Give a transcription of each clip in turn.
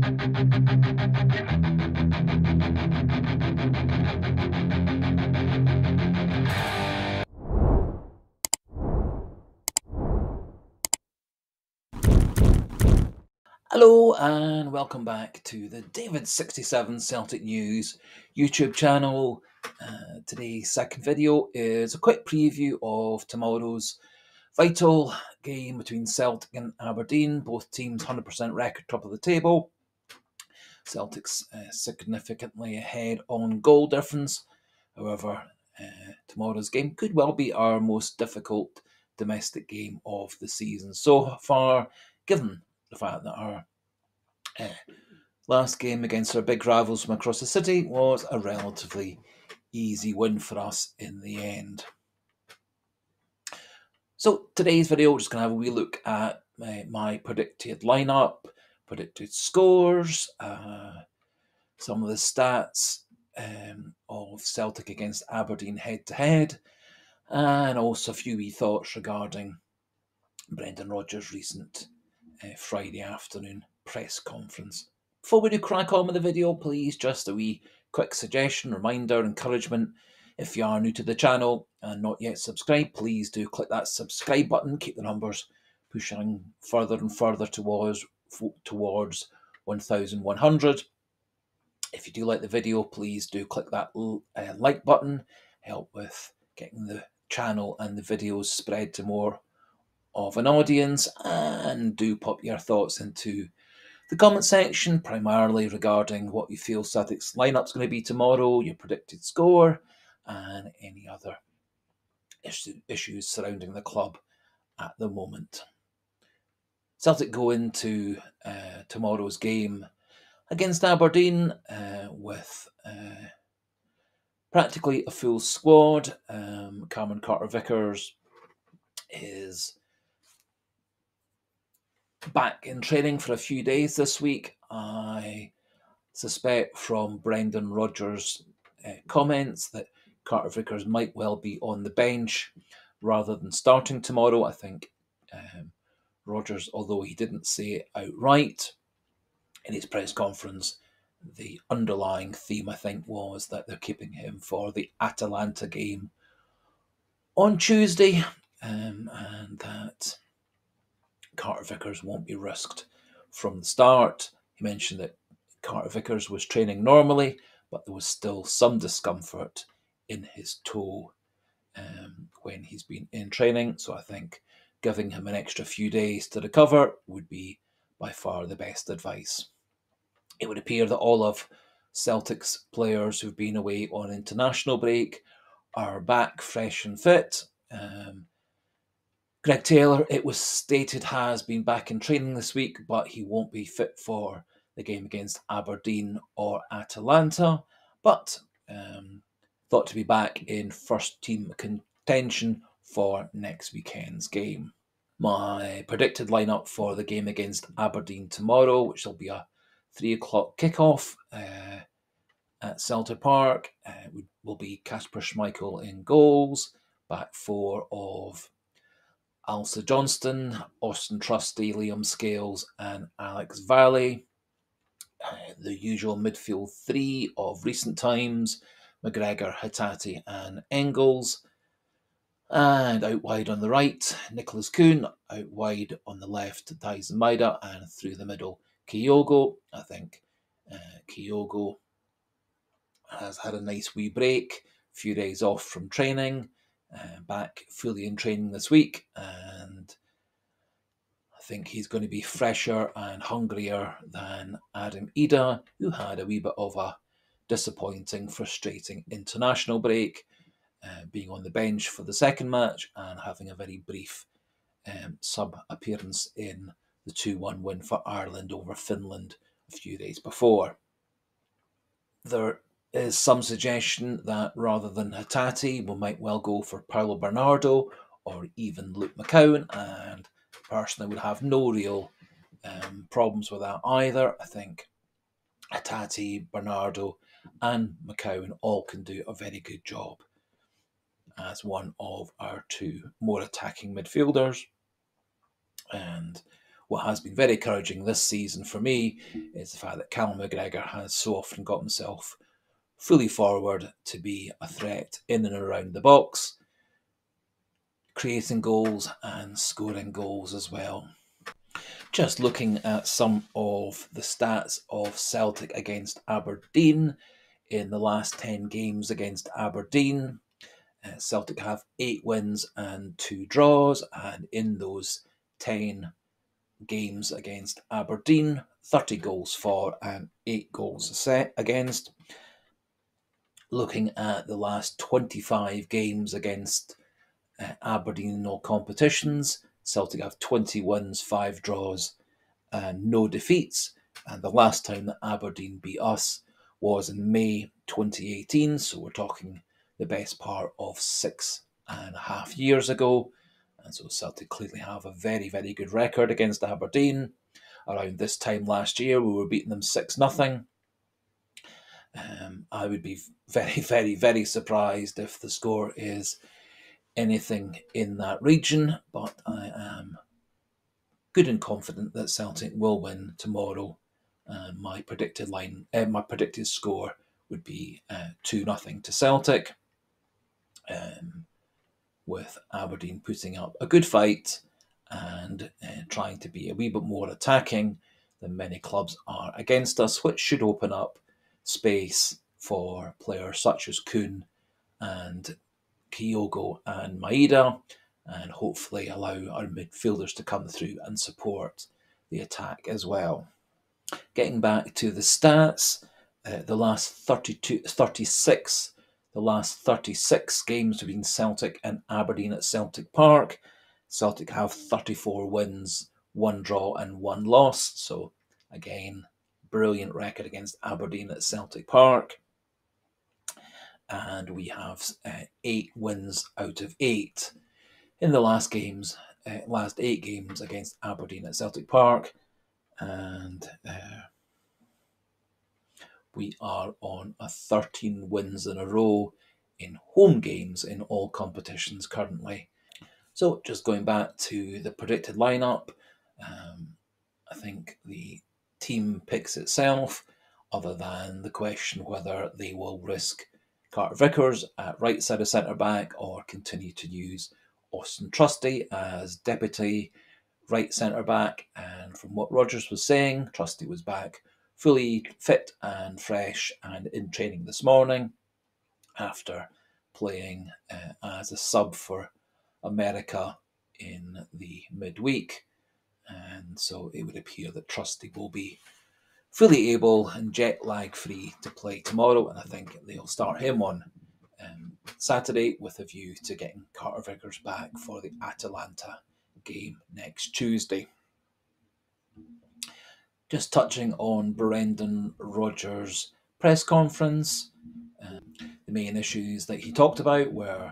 Hello and welcome back to the David67 Celtic News YouTube channel. Today's second video is a quick preview of tomorrow's vital game between Celtic and Aberdeen. Both teams 100% record top of the table. Celtic's significantly ahead on goal difference. However, tomorrow's game could well be our most difficult domestic game of the season so far, given the fact that our last game against our big rivals from across the city was a relatively easy win for us in the end. So today's video, we're just going to have a wee look at my predicted lineup, predicted scores, some of the stats of Celtic against Aberdeen head-to-head, and also a few wee thoughts regarding Brendan Rodgers' recent Friday afternoon press conference. Before we do crack on with the video, please just a wee quick suggestion, reminder, encouragement. If you are new to the channel and not yet subscribed, please do click that subscribe button. Keep the numbers pushing further and further towards 1,100. If you do like the video, please do click that like button. Help with getting the channel and the videos spread to more of an audience, and do pop your thoughts into the comment section, primarily regarding what you feel Celtic's lineup's going to be tomorrow, your predicted score, and any other issues surrounding the club at the moment. Celtic go into tomorrow's game against Aberdeen with practically a full squad. Cameron Carter-Vickers is back in training for a few days this week. I suspect from Brendan Rodgers' comments that Carter-Vickers might well be on the bench rather than starting tomorrow. I think Rodgers, although he didn't say it outright in his press conference, the underlying theme, I think, was that they're keeping him for the Atalanta game on Tuesday, and that Carter-Vickers won't be risked from the start. He mentioned that Carter-Vickers was training normally, but there was still some discomfort in his toe when he's been in training. So I think giving him an extra few days to recover would be by far the best advice. It would appear that all of Celtic's players who've been away on international break are back fresh and fit. Greg Taylor, it was stated, has been back in training this week, but he won't be fit for the game against Aberdeen or Atalanta, but thought to be back in first team contention for next weekend's game. My predicted lineup for the game against Aberdeen tomorrow, which will be a 3 o'clock kickoff at Celtic Park, will be Kasper Schmeichel in goals, back four of Alistair Johnston, Austin Trusty, Liam Scales and Alex Valley. The usual midfield three of recent times, McGregor, Hatate and Engels. And out wide on the right, Nicholas Kuhn. Out wide on the left, Tyson Maida. And through the middle, Kyogo. I think Kyogo has had a nice wee break, a few days off from training. Back fully in training this week, and I think he's going to be fresher and hungrier than Adam Ida, who had a wee bit of a disappointing, frustrating international break, being on the bench for the second match and having a very brief sub-appearance in the 2-1 win for Ireland over Finland a few days before. There is some suggestion that rather than Hatate, we might well go for Paulo Bernardo or even Luke McCowan, and personally would have no real problems with that either. I think Hatate, Bernardo and McCowan all can do a very good job as one of our two more attacking midfielders, and what has been very encouraging this season for me is the fact that Callum McGregor has so often got himself fully forward to be a threat in and around the box, creating goals and scoring goals as well. Just looking at some of the stats of Celtic against Aberdeen in the last 10 games against Aberdeen. Celtic have 8 wins and 2 draws, and in those 10 games against Aberdeen, 30 goals for and 8 goals against. Looking at the last 25 games against Aberdeen in all competitions, Celtic have 20 wins, 5 draws, and no defeats. And the last time that Aberdeen beat us was in May 2018, so we're talking the best part of 6.5 years ago. And so Celtic clearly have a very, very good record against Aberdeen. Around this time last year, we were beating them 6-0. I would be very, very, very surprised if the score is anything in that region, but I am good and confident that Celtic will win tomorrow. My predicted score would be 2-0 to Celtic, with Aberdeen putting up a good fight and trying to be a wee bit more attacking than many clubs are against us, which should open up space for players such as Kuhn and Kyogo and Maeda, and hopefully allow our midfielders to come through and support the attack as well. Getting back to the stats, the last 36 games between Celtic and Aberdeen at Celtic Park. Celtic have 34 wins, 1 draw and 1 loss. So again, brilliant record against Aberdeen at Celtic Park. And we have 8 wins out of 8 in the last 8 games against Aberdeen at Celtic Park. And we are on 13 wins in a row in home games in all competitions currently. So just going back to the predicted lineup, I think the team picks itself, other than the question whether they will risk Carter Vickers at right side of centre-back or continue to use Austin Trusty as deputy right centre-back. And from what Rodgers was saying, Trusty was back fully fit and fresh and in training this morning after playing as a sub for America in the midweek. And so it would appear that Trusty will be fully able and jet lag free to play tomorrow, and I think they'll start him on Saturday with a view to getting Carter Vickers back for the Atalanta game next Tuesday. Just touching on Brendan Rodgers' press conference, the main issues that he talked about were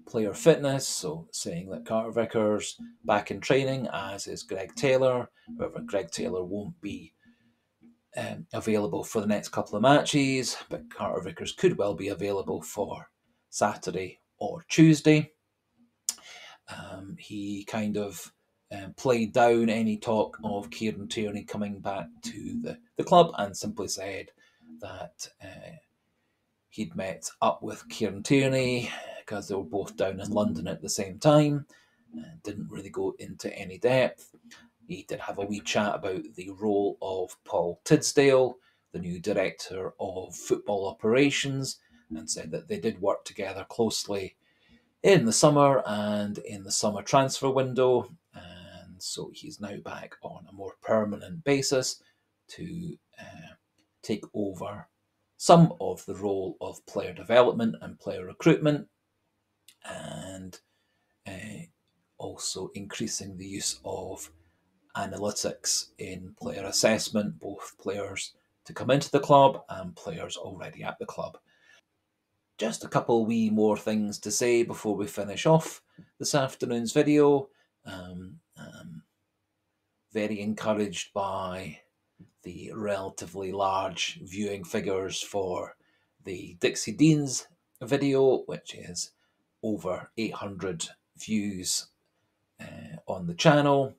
player fitness, so saying that Carter Vickers back in training, as is Greg Taylor. However, Greg Taylor won't be available for the next couple of matches, but Carter Vickers could well be available for Saturday or Tuesday. He kind of played down any talk of Kieran Tierney coming back to the club and simply said that he'd met up with Kieran Tierney because they were both down in London at the same time. Didn't really go into any depth. He did have a wee chat about the role of Paul Tidsdale, the new director of football operations, and said that they did work together closely in the summer and in the summer transfer window. And so he's now back on a more permanent basis to take over some of the role of player development and player recruitment, and also increasing the use of analytics in player assessment, both players to come into the club and players already at the club. Just a couple wee more things to say before we finish off this afternoon's video. Very encouraged by the relatively large viewing figures for the Dixie Deans video, which is over 800 views on the channel.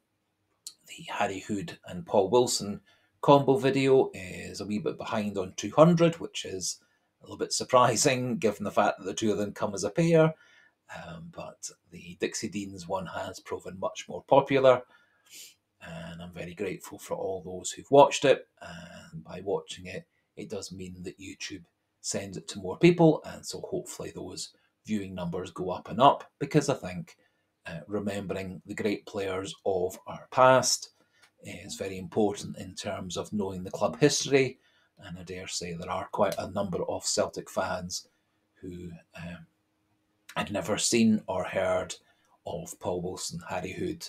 the Harry Hood and Paul Wilson combo video is a wee bit behind on 200, which is a little bit surprising given the fact that the two of them come as a pair. But the Dixie Deans one has proven much more popular, and I'm very grateful for all those who've watched it. And by watching it, it does mean that YouTube sends it to more people, and so hopefully those viewing numbers go up and up, because I think remembering the great players of our past is very important in terms of knowing the club history. And I dare say there are quite a number of Celtic fans who had never seen or heard of Paul Wilson, Harry Hood,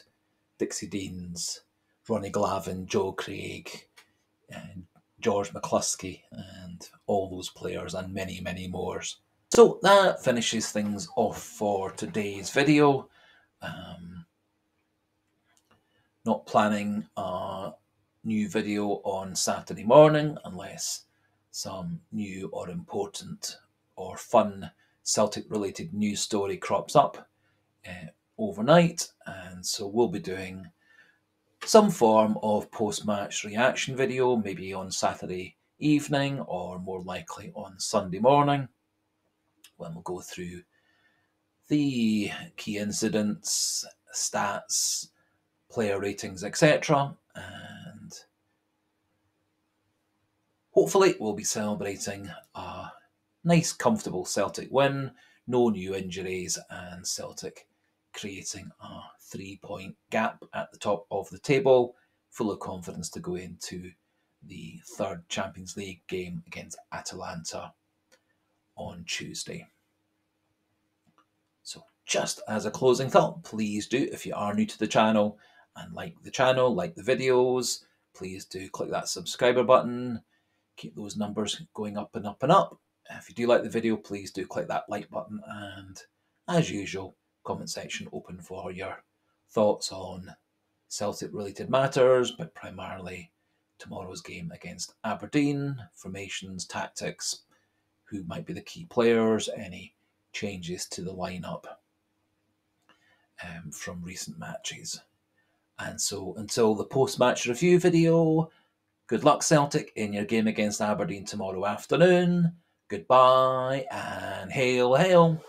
Dixie Deans, Ronnie Glavin, Joe Craig, and George McCluskey, and all those players, and many, many more. So that finishes things off for today's video. Not planning a new video on Saturday morning unless some new or important or fun Celtic related news story crops up overnight, and so we'll be doing some form of post-match reaction video, maybe on Saturday evening or more likely on Sunday morning, when we'll go through the key incidents, stats, player ratings, etc. And hopefully we'll be celebrating a nice, comfortable Celtic win, no new injuries, and Celtic creating a 3-point gap at the top of the table, full of confidence to go into the third Champions League game against Atalanta on Tuesday. So just as a closing thought, please do, if you are new to the channel and like the channel, like the videos, please do click that subscriber button. Keep those numbers going up and up and up. If you do like the video, please do click that like button, and as usual, comment section open for your thoughts on Celtic related matters, but primarily tomorrow's game against Aberdeen, formations, tactics, who might be the key players, any changes to the lineup from recent matches. And so until the post-match review video, good luck Celtic in your game against Aberdeen tomorrow afternoon. Goodbye and hail, hail.